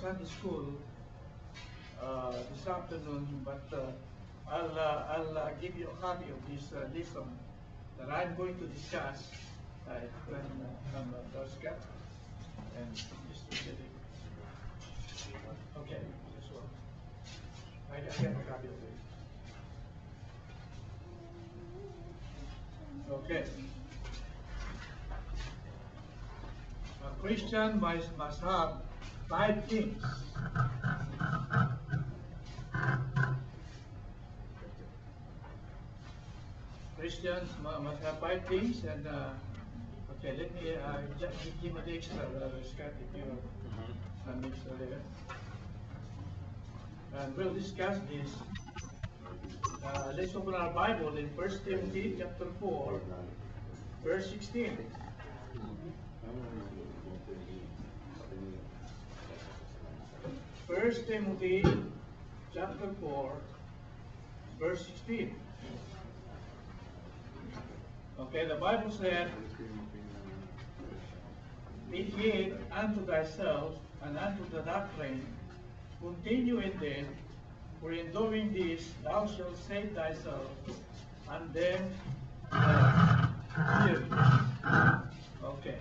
Sunday school this afternoon, but I'll give you a copy of this lesson that I'm going to discuss from those guys. And just to get it. Okay, this one. I have a copy of it. Okay. A Christian must have 5 things. Christians must have 5 things, and okay, let me just give me the extra, Scott, if you an extra there. And we'll discuss this. Let's open our Bible in 1 Timothy chapter 4, verse 16. 1 Timothy chapter 4, verse 16. Okay, the Bible said, "Be hid unto thyself and unto the doctrine, continue in them, for in doing this thou shalt save thyself and them that hear thee." Okay,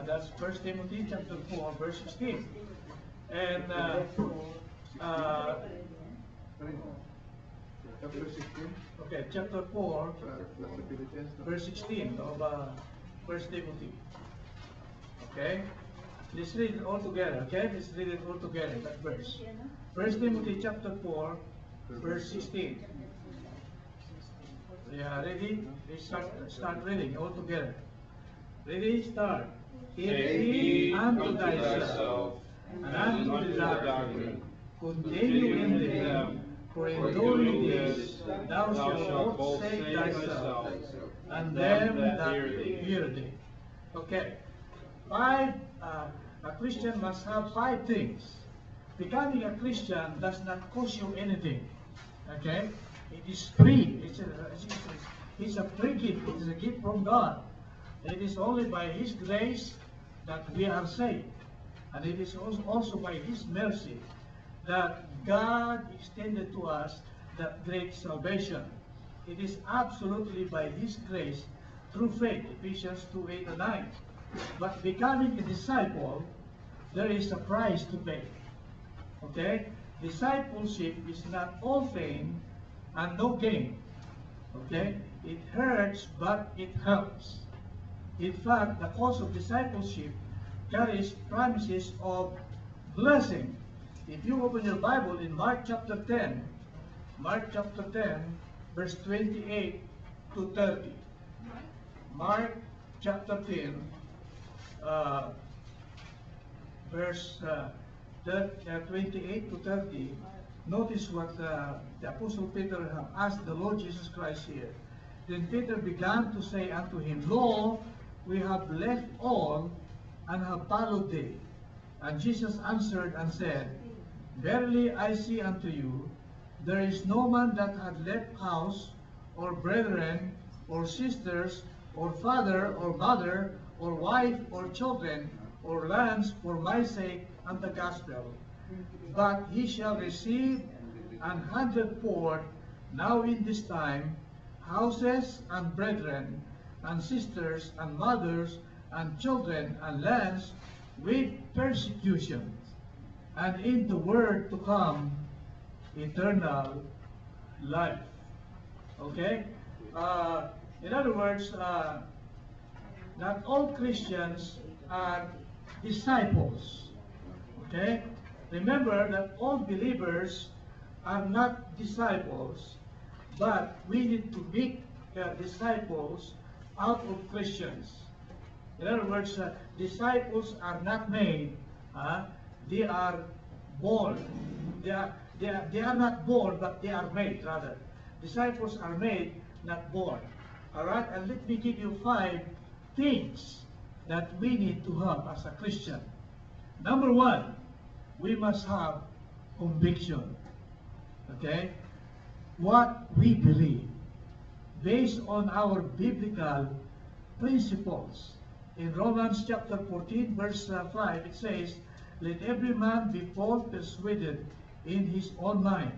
that's 1 Timothy chapter 4, verse 16. And chapter 16. Okay, chapter 4, verse 16 of 1 Timothy. Okay, let's read it all together. Okay, let's read it all together, that verse. 1 Timothy chapter 4, verse 16. Yeah, ready? Let's start reading all together. Ready? Start. Take heed unto thyself and unto the doctrine, continue in them, for in doing this thou shalt both save thyself and them that hear thee. Okay. A Christian must have 5 things. Becoming a Christian does not cost you anything. Okay? It is free. It's a free gift. It is a gift from God. It is only by His grace that we are saved. And it is also by His mercy that God extended to us that great salvation. It is absolutely by His grace through faith, Ephesians 2, 8 and 9. But becoming a disciple, there is a price to pay. Okay? Discipleship is not all fame and no gain. Okay? It hurts, but it helps. In fact, the cost of discipleship carries promises of blessing. If you open your Bible in Mark chapter 10, verse 28 to 30. Mark chapter 10, verse 28 to 30. Notice what the Apostle Peter asked the Lord Jesus Christ here. Then Peter began to say unto him, Lo, we have left all and have followed thee. And Jesus answered and said, Verily I say unto you, there is no man that hath left house, or brethren, or sisters, or father, or mother, or wife, or children, or lands, for my sake and the gospel, but he shall receive an hundredfold now in this time, houses and brethren, and sisters, and mothers, and children, and lands, with persecution, and in the world to come, eternal life. Okay? In other words, not all Christians are disciples. Okay? Remember that all believers are not disciples, but we need to make disciples out of Christians. In other words, disciples are not made, they are born. They are not born, but they are made, rather. Disciples are made, not born. Alright, and let me give you 5 things that we need to have as a Christian. Number 1, we must have conviction. Okay? What we believe, based on our biblical principles. In Romans chapter 14, verse 5, it says, let every man be fully persuaded in his own mind.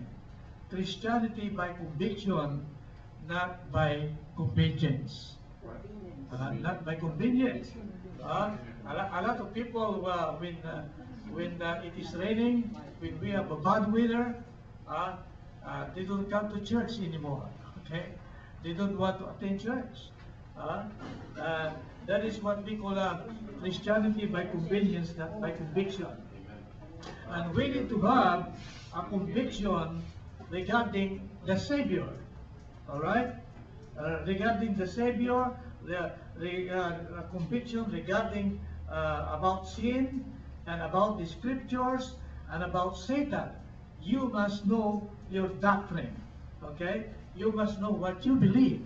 Christianity by conviction, not by convenience. Not by convenience. A lot of people, when it is raining, when we have a bad weather, they don't come to church anymore. Okay, they don't want to attend church. That is what we call Christianity by convenience, not by conviction. And we need to have a conviction regarding the Savior. All right, regarding the Savior, the conviction regarding about sin and about the Scriptures and about Satan. You must know your doctrine. Okay, you must know what you believe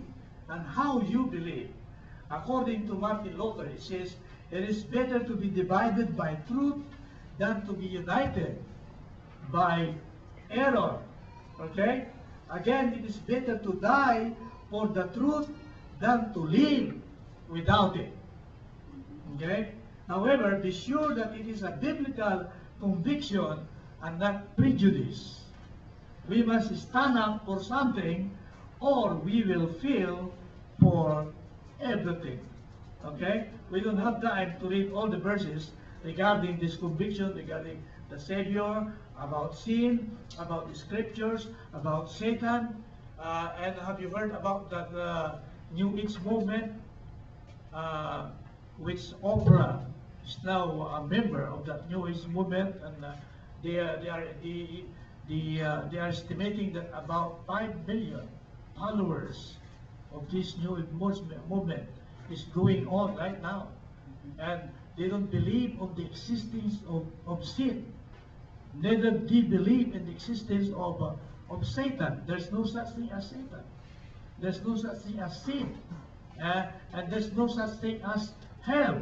and how you believe. According to Martin Luther, it says, it is better to be divided by truth than to be united by error. Okay? Again, it is better to die for the truth than to live without it. Okay? However, be sure that it is a biblical conviction and not prejudice. We must stand up for something, or we will fail for everything. Okay? We don't have time to read all the verses regarding this conviction, regarding the Savior, about sin, about the Scriptures, about Satan. And have you heard about that New Age movement, which Oprah is now a member of that New Age movement, and they are estimating that about 5 million followers of this New Age movement is going on right now, and they don't believe of the existence of sin. Neither do they believe in the existence of Satan. There's no such thing as Satan. There's no such thing as sin. And there's no such thing as hell.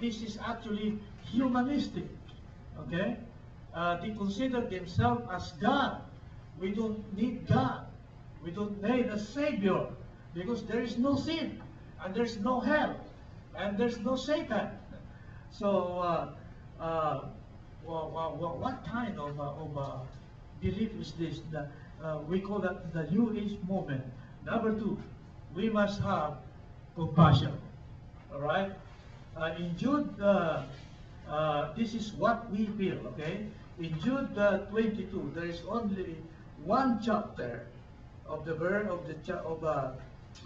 This is actually humanistic. Okay? They consider themselves as God. We don't need God. We don't need a Savior, because there is no sin, and there's no hell, and there's no Satan. So, what kind of belief is this? We call that the New Age movement. Number 2, we must have compassion. All right? In Jude, this is what we feel. Okay? In Jude 22, there is only one chapter of the book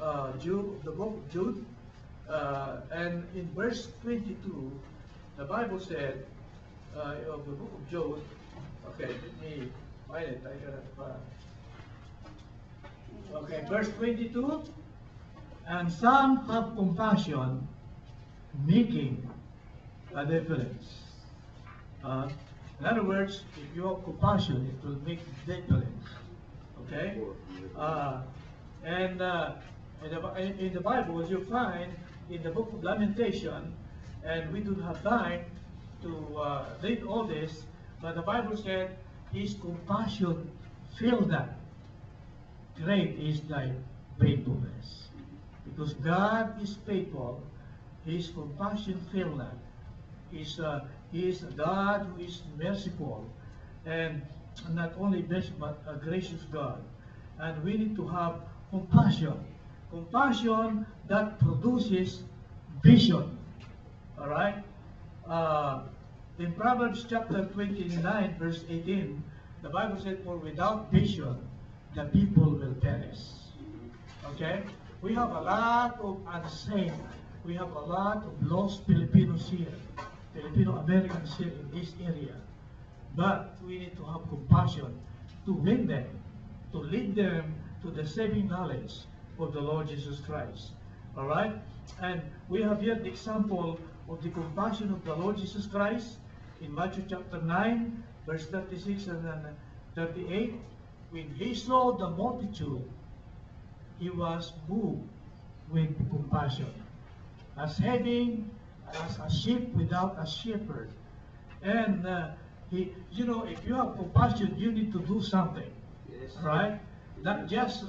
of Jude, and in verse 22, the Bible said of the book of Jude. Okay, let me find it. Okay, verse 22. And some have compassion, making a difference. In other words, if you have compassion, it will make a difference. Okay? In the Bible, you find in the book of Lamentation, and we don't have time to read all this, but the Bible said, His compassion filled that. Great is thy faithfulness. Because God is faithful, His compassion filled that. He is a God who is merciful, and not only merciful, but a gracious God. And we need to have compassion. Compassion that produces vision. All right? In Proverbs chapter 29, verse 18, the Bible said, for without vision, the people will perish. Okay? We have a lot of unsaved. We have a lot of lost Filipinos here, Filipino Americans here in this area. But we need to have compassion to win them, to lead them to the saving knowledge of the Lord Jesus Christ. All right? And we have here the example of the compassion of the Lord Jesus Christ in Matthew chapter 9, verse 36 and 38. When He saw the multitude, He was moved with compassion, as having as a sheep without a shepherd. And if you have compassion, you need to do something. Yes. Right? Not just